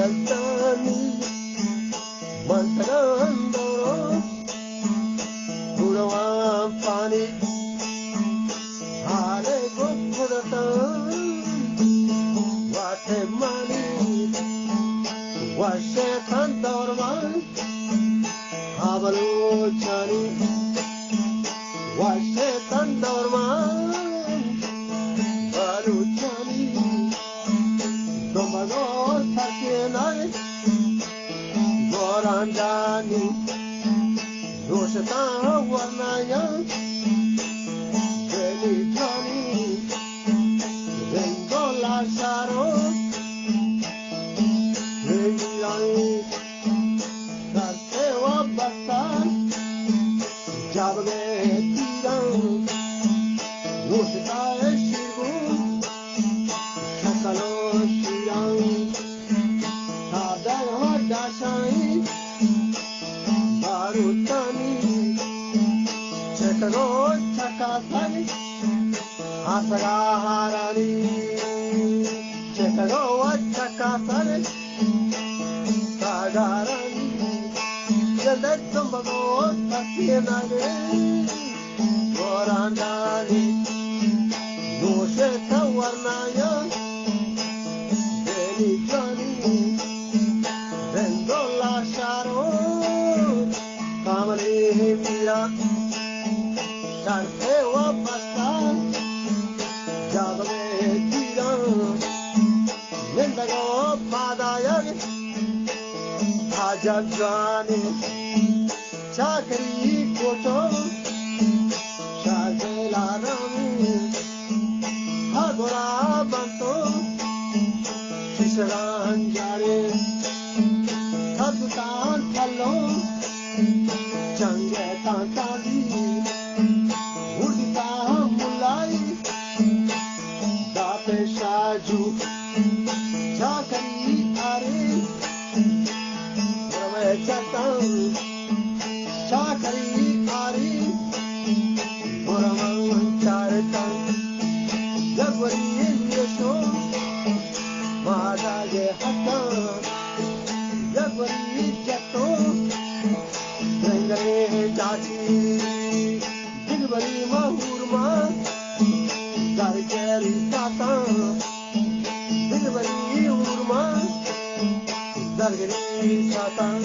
Yastani Mantarandoro Gurawa Pani Hale Gopuratan Wate Mani Washe Kandorman Havalu Chani Washe Kandorman Balu Chani Domago Takinai Gorandani Doshata Warnaya Beni Chani Rengola Sharo Rengi Sartewa Bastan Jabge Tiran Doshata Shivu Shakalo Shiran Sadara Dashai Barutani Chakaro Chakatani Asaga Harani Chakaro Chakatani Sagarani Yadetsambago Takinade Gorandani Dosheta Warnaya Beni Jani Vendola Sharo Kamali Mira Sartewa Basta Jabale Tira Nendago Padayag Hajajani Chakri Koto Shagela Rami Hagora Banto Shisharan Jare Tatutan Talo Changetan Tadi Udita Mulai Dape Shaju Chakri Are Brahma Chatan Chakri Are Brahma Charatan Jagwari Yesho Mahadage Hatan Jagwari Jato Rengare Jachi Digvari Mahurma Gargari Satan Digvari Urma Gargari Satan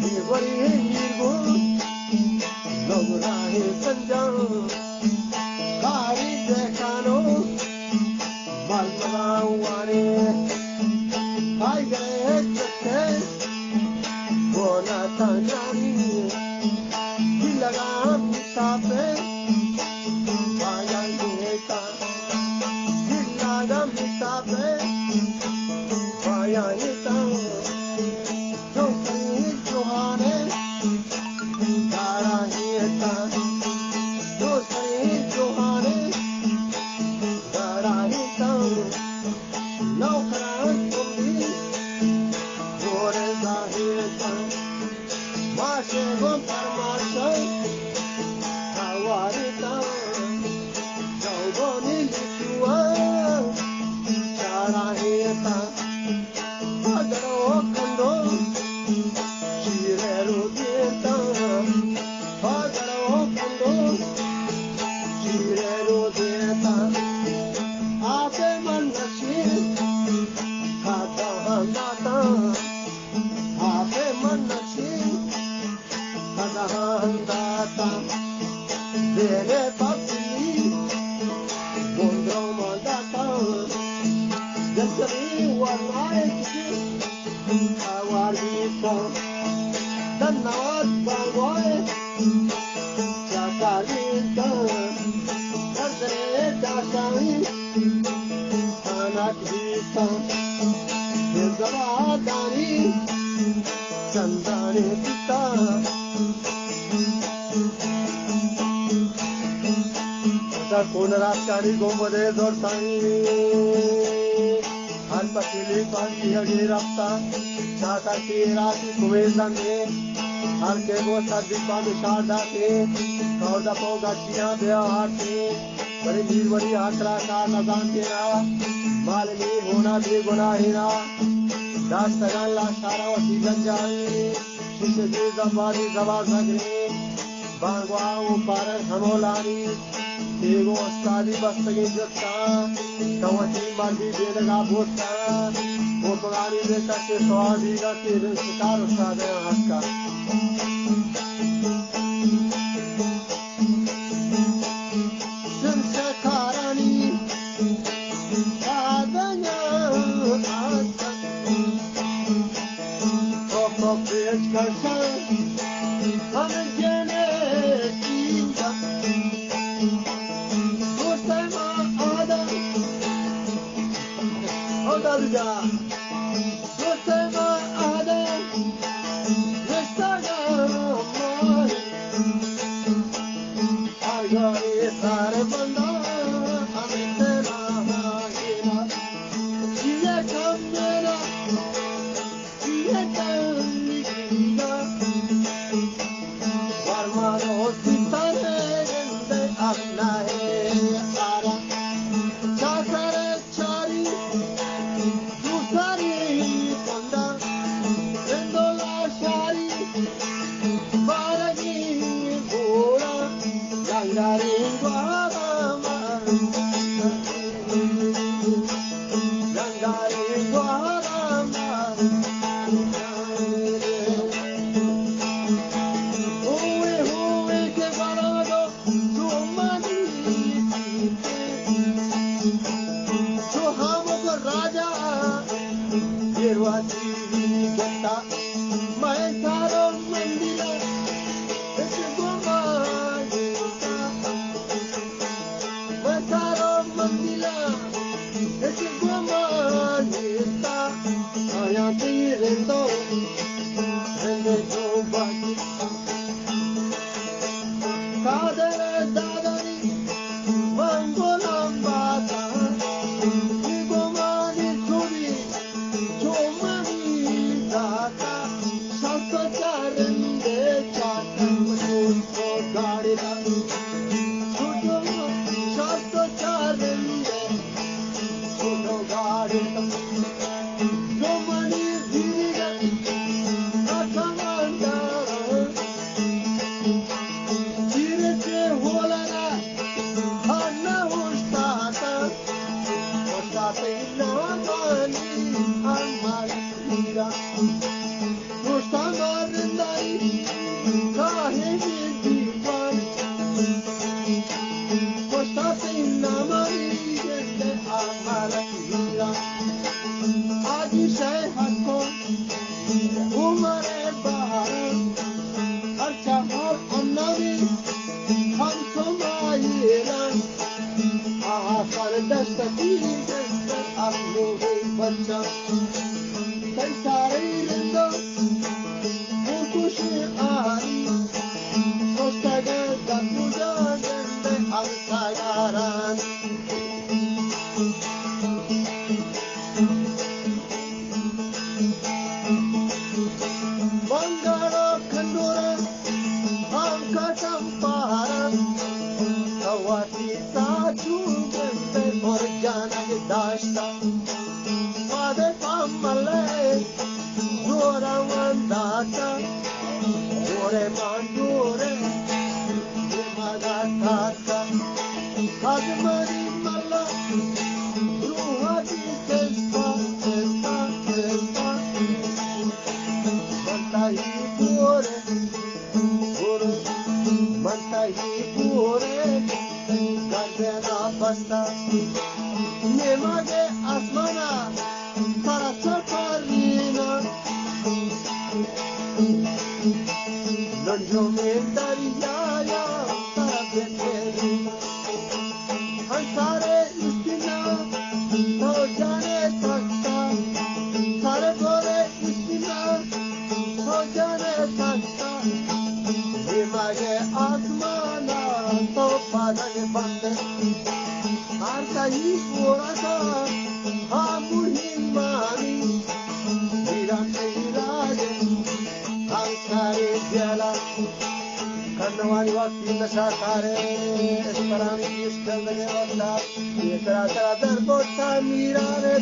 Digvari Nirgo Logurahe Sanjam Kari Dekano Malmagawane Hai Gare Chakhe Bona Tanjani Dilaga Mitape Bayan Geta Dilaga Mitape Bayan Geta Jokri Johane Dara Geta Jokri Johane Dara Geta Naukara Kundi Gore Zaheta Mashegon Parmashay Hawarita Gaugoni Litua Charaheta Pagaro Kando Shireru Dieta Pagaro Kando Shireru Dieta Ate Manashi Kata Handata Ate Manashi Kata Handata Dere Papi Gondro Mandata Jantari Warnaiki Awarita Danawat Bagwai Chakarita Jantare Dashai Anakrita Dani Chandani Pita Konarashkari Gombade Dorsani Hanpatili Panti Hagi Rapta Chakati Rati Kuvezane Hanke Go Sadvipan Shardate Kauda Poga Chia Beahati Bari Nirvari Atra Ka Nazan Tera Malini Hona Dri Gunahina Dastagan la sharawati ganjali, shishri zabadi zabazagri, bangwa uparan hamolani, ego stadi bastagi jutta, kawati mandi dedaga bhutta, upagani deka ke swadiga ke shikar ustade haska. Shankarani, adanya asa. Page Karshan, I'm Genetica. Ostama Adam, Odaga. Ostama Adam, Vestaga. I got it, Sarabanda, Amitera, Gina,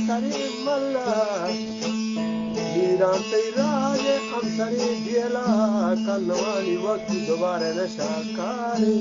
Camera. वीरांते राजे अंतरी गेला कन्नवानी वक्त दोबारा नशा कारी